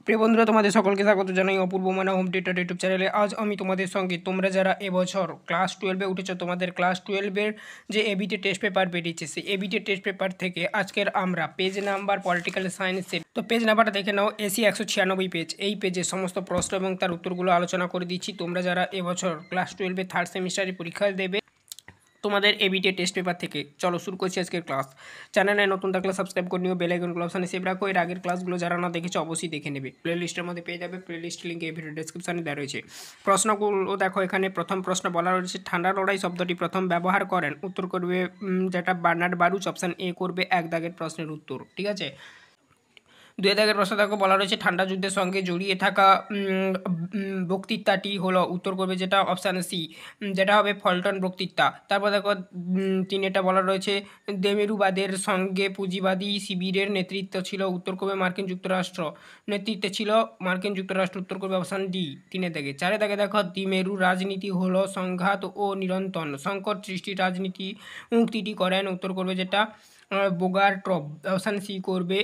প্রিয় বন্ধুরা, তোমাদের সকলকে স্বাগত জানাই অপূর্ব মানা হোম টিউটর ইউটিউব চ্যানেলে। আজ আমি তোমাদের সঙ্গে তোমরা যারা এবছর ক্লাস 12-এ উঠেছো, তোমাদের ক্লাস 12-এর যে এবিটি টেস্ট পেপার বেরিয়েছে, সেই এবিটি টেস্ট পেপার থেকে আজকের আমরা পেজ নাম্বার পলিটিক্যাল সায়েন্সের তো পেজ নাম্বারটা দেখে নাও। AC 196 page. এই পেজে সমস্ত প্রশ্ন এবং তার উত্তরগুলো আলোচনা করে দিচ্ছি। তোমরা যারা এবছর ক্লাস 12-এ থার্ড সেমিস্টারে পরীক্ষা দেবে তোমাদের এবিটি টেস্ট পেপার থেকে, চলো শুরু করছি আজকের ক্লাস। চ্যানেলে নতুন থাকলে সাবস্ক্রাইব করে নিও, বেল আইকন অপশানে সেভ রাখো। এর আগের ক্লাসগুলো যারা না দেখেছো অবশ্যই দেখে নেবে, প্লে লিস্টের মধ্যে পেয়ে যাবে। প্লে লিস্ট লিঙ্ক এই ভিডিও ডেসক্রিপশনে দেওয়া রয়েছে। প্রশ্নগুলো দেখো, এখানে প্রথম প্রশ্ন বলা রয়েছে, ঠান্ডা লড়াই শব্দটি প্রথম ব্যবহার করেন। উত্তর করবে যেটা বার্নার্ড বারুচ, অপশান এ করবে 1 দাগের প্রশ্নের উত্তর। ঠিক আছে। 2 দাগের প্রশ্ন দেখো, বলা রয়েছে ঠান্ডা যুদ্ধের সঙ্গে জড়িয়ে থাকা বক্তৃতাটি হলো। উত্তর করবে যেটা অপশান সি, যেটা হবে ফলটন বক্তৃতা। তারপর দেখো 3 বলা রয়েছে, দেমেরুবাদের সঙ্গে পুঁজিবাদী শিবিরের নেতৃত্ব ছিল। উত্তর করবে মার্কিন যুক্তরাষ্ট্র, নেতৃত্বে ছিল মার্কিন যুক্তরাষ্ট্র। উত্তর করবে অপশান ডি 3 দাগে। 4 দাগে দেখো, দ্বিমেরু রাজনীতি হলো সংঘাত ও নিরন্তর সংকট সৃষ্টির রাজনীতি উক্তিটি করেন। উত্তর করবে যেটা বোগার্টভ, অপশান সি করবে।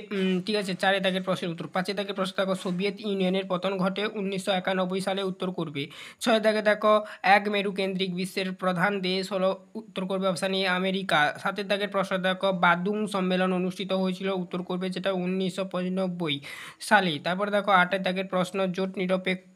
ঠিক আছে, 4 দাগের প্রশ্নের উত্তর। 5 দাগের প্রশ্ন দেখো, সোভিয়েত ইউনিয়নের পতন ঘটে 1991 সালে। উত্তর করবে। 6 দাগে দেখো, এক মেরু কেন্দ্রিক বিশ্বের প্রধান দেশ হলো। উত্তর করবে অপশান এ আমেরিকা। 7 দাগের প্রশ্ন দেখো, বাদুং সম্মেলন অনুষ্ঠিত হয়েছিল। উত্তর করবে যেটা 1995 সালে। তারপর দেখো 8 দাগের প্রশ্ন, জোট নিরপেক্ষ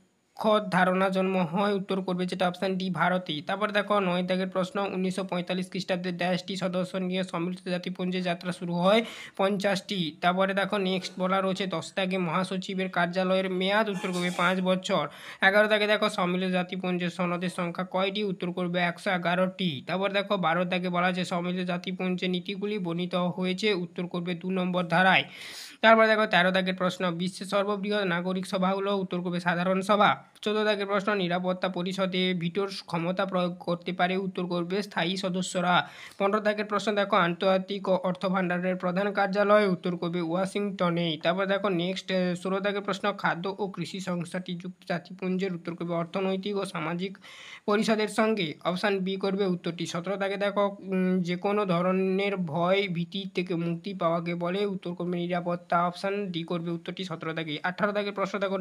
ধারণা জন্ম হয়। উত্তর করবে যেটা অপশান ডি ভারতে। তারপর দেখো 9 দাগের প্রশ্ন, 1945 খ্রিস্টাব্দে দেশটি সদস্য নিয়ে সম্মিলিত জাতিপুঞ্জে যাত্রা শুরু হয় 50টি। তারপরে দেখো নেক্সট বলা রয়েছে 10 দাগে মহাসচিবের কার্যালয়ের মেয়াদ। উত্তর করবে 5 বছর। 11 দাগে দেখো সম্মিলিত জাতিপুঞ্জের সনদের সংখ্যা কয়টি। উত্তর করবে 111টি। তারপর দেখো 12 দাগে বলা আছে সম্মিলিত জাতিপুঞ্জের নীতিগুলি বর্ণিত হয়েছে। উত্তর করবে 2 নম্বর ধারায়। তারপরে দেখো 13 দাগের প্রশ্ন, বিশ্বের সর্ববৃহৎ নাগরিক সভা হলো। উত্তর করবে সাধারণ সভা। 14 দাগের প্রশ্ন, নিরাপত্তা পরিষদে ভিটোর ক্ষমতা প্রয়োগ করতে পারে। উত্তর করবে স্থায়ী সদস্যরা। 15 দাগের প্রশ্ন দেখো, আন্তর্জাতিক অর্থ ভাণ্ডারের প্রধান কার্যালয়। উত্তর করবে ওয়াশিংটনে। তারপর দেখো নেক্সট 16 দাগের প্রশ্ন, খাদ্য ও কৃষি সংস্থাটি যুক্ত জাতিপুঞ্জের। উত্তর করবে অর্থনৈতিক ও সামাজিক পরিষদের সঙ্গে। অপশান বি করবে উত্তরটি। 17 দাগে দেখো, যে কোনো ধরনের ভয় ভীতি থেকে মুক্তি পাওয়াকে বলে। উত্তর করবে নিরাপত্তা। অপশান ডি করবে উত্তরটি 17 দাগে। 18 দাগের প্রশ্ন দেখো,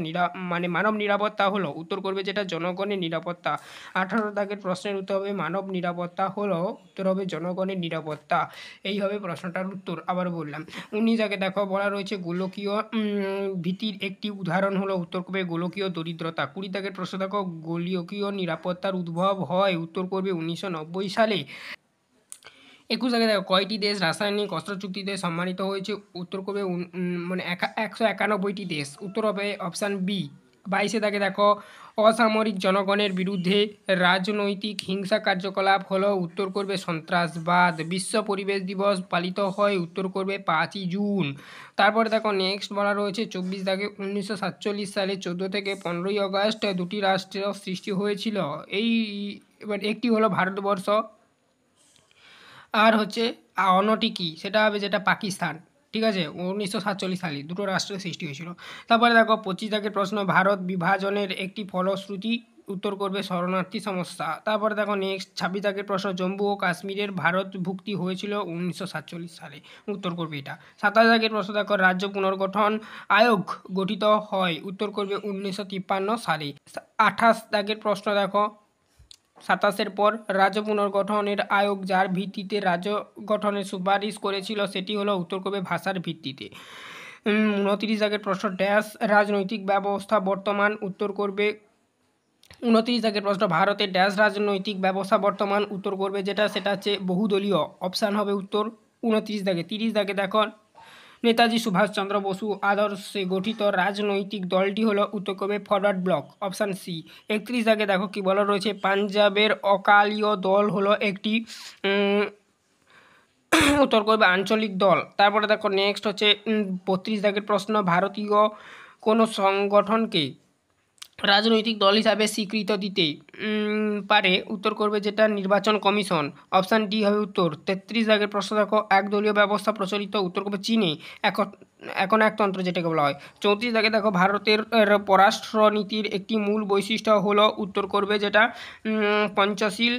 মানব নিরাপত্তা হলো। উত্তর করবে যেটা জনগণের নিরাপত্তা। 18 দাগের প্রশ্নের উত্তর হবে মানব নিরাপত্তা হলো। উত্তর হবে জনগণের নিরাপত্তা। এই হবে প্রশ্নটার উত্তর। আবার বললাম। 19 দাগে দেখো, বলা রয়েছে গোলকীয় ভীতির একটি উদাহরণ হলো। উত্তর করবে গোলকীয় দরিদ্রতা। 20 দাগের প্রশ্ন দেখো, গোলকীয় নিরাপত্তার উদ্ভব হয়। উত্তর করবে 1990 সালে। 21 দাগে দেখো, কয়টি দেশ রাসায়নিক অস্ত্র চুক্তিতে সম্মানিত হয়েছে। উত্তর করবে 191টি দেশ। উত্তর হবে অপশান বি 22 দাগে দেখো, অসামরিক জনগণের বিরুদ্ধে রাজনৈতিক হিংসা কার্যকলাপ হলো। উত্তর করবে সন্ত্রাসবাদ। বিশ্ব পরিবেশ দিবস পালিত হয়। উত্তর করবে 5ই জুন। তারপরে দেখো নেক্সট বলা রয়েছে 24 দাগে, 1947 সালে 14 থেকে 15ই আগস্ট 2টি রাষ্ট্রের সৃষ্টি হয়েছিল। এই এবার একটি হলো ভারতবর্ষ, আর হচ্ছে অন্যটি কি, সেটা হবে যেটা পাকিস্তান। ঠিক আছে, 1947 সালে 2টো রাষ্ট্রের সৃষ্টি হয়েছিল। তারপরে দেখো 25 দাগের প্রশ্ন, ভারত বিভাজনের একটি ফলশ্রুতি। উত্তর করবে শরণার্থী সমস্যা। তারপরে দেখো নেক্সট 26 দাগের প্রশ্ন, জম্মু ও কাশ্মীরের ভারতভুক্তি হয়েছিল 1947 সালে। উত্তর করবে এটা। 27 দাগের প্রশ্ন দেখো, রাজ্য পুনর্গঠন আয়োগ গঠিত হয়। উত্তর করবে 1953 সালে। 28 দাগের প্রশ্ন দেখো, 27-এর পর রাজ্য পুনর্গঠনের আয়োগ যার ভিত্তিতে রাজ্য গঠনের সুপারিশ করেছিল সেটি হলো। উত্তর করবে ভাষার ভিত্তিতে। 29 দাগের প্রশ্ন, ড্যাশ রাজনৈতিক ব্যবস্থা বর্তমান। উত্তর করবে 29 দাগের প্রশ্ন, ভারতের ড্যাশ রাজনৈতিক ব্যবস্থা বর্তমান। উত্তর করবে যেটা, সেটা হচ্ছে বহুদলীয়। অপশান হবে উত্তর 29 দাগে। 30 দাগে দেখো, নেতাজি সুভাষচন্দ্র বসু আদর্শে গঠিত রাজনৈতিক দলটি হলো। উত্তর করবে ফরওয়ার্ড ব্লক। Option C. 31 দাগে দেখো কি বলা রয়েছে, পাঞ্জাবের অকালীয় দল হলো একটি উত্তর করবে আঞ্চলিক দল। তারপরে দেখো নেক্সট হচ্ছে 32 দাগের প্রশ্ন, ভারতীয় কোনো সংগঠনকে রাজনৈতিক দল হিসাবে স্বীকৃত দিতে পারে, উত্তর করবে যেটা নির্বাচন কমিশন। অপশান ডি হবে উত্তর। 33 দাগের প্রশ্ন দেখো, একদলীয় ব্যবস্থা প্রচলিত, উত্তর করবে চীনে এখন একতন্ত্র যেটাকে বলা হয়। 34 দাগে দেখো, ভারতের পররাষ্ট্রনীতির একটি মূল বৈশিষ্ট্য হলো, উত্তর করবে যেটা পঞ্চশীল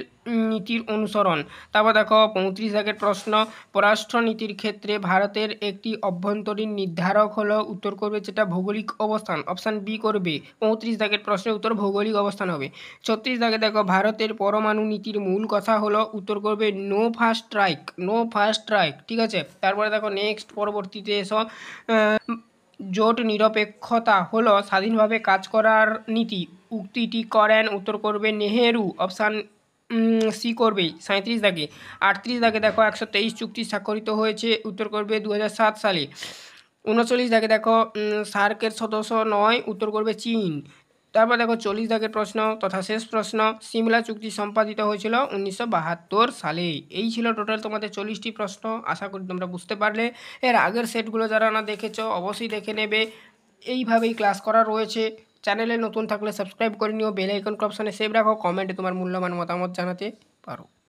নীতির অনুসরণ। তারপর দেখো 35 দাগের প্রশ্ন, পররাষ্ট্রনীতির ক্ষেত্রে ভারতের একটি অভ্যন্তরীণ নির্ধারক হলো, উত্তর করবে যেটা ভৌগোলিক অবস্থান। অপশান বি করবে। 35 দাগের প্রশ্নের উত্তর ভৌগোলিক অবস্থান হবে। 36 দাগে দেখো, ভারতের পরমাণু নীতির মূল কথা হলো, উত্তর করবে no first strike. No first strike, ঠিক আছে। তারপরে দেখো নেক্সট, পরবর্তীতে এসো, জোট নিরপেক্ষতা হলো স্বাধীনভাবে কাজ করার নীতি, উক্তিটি করেন, উত্তর করবে নেহেরু। অপশান সি করবে 37 দাগে। 38 দাগে দেখো, 123 চুক্তি স্বাক্ষরিত হয়েছে, উত্তর করবে 2007 সালে। 39 দাগে দেখো, সার্কের সদস্য নয়, উত্তর করবে চীন। তারপর দেখো 40 দাগের প্রশ্ন তথা শেষ প্রশ্ন, সিমলা চুক্তি সম্পাদিত হয়েছিল 1972 সালে। এই ছিল টোটাল তোমাদের 40টি প্রশ্ন। আশা করি তোমরা বুঝতে পারলে। এর আগের সেটগুলো যারা না দেখেছো অবশ্যই দেখে নেবে। এইভাবেই ক্লাস করা রয়েছে। চ্যানেলে নতুন থাকলে সাবস্ক্রাইব করে নিও, বেল আইকন অপশানে সেভ রাখো, কমেন্টে তোমার মূল্যবান মতামত জানাতে পারো।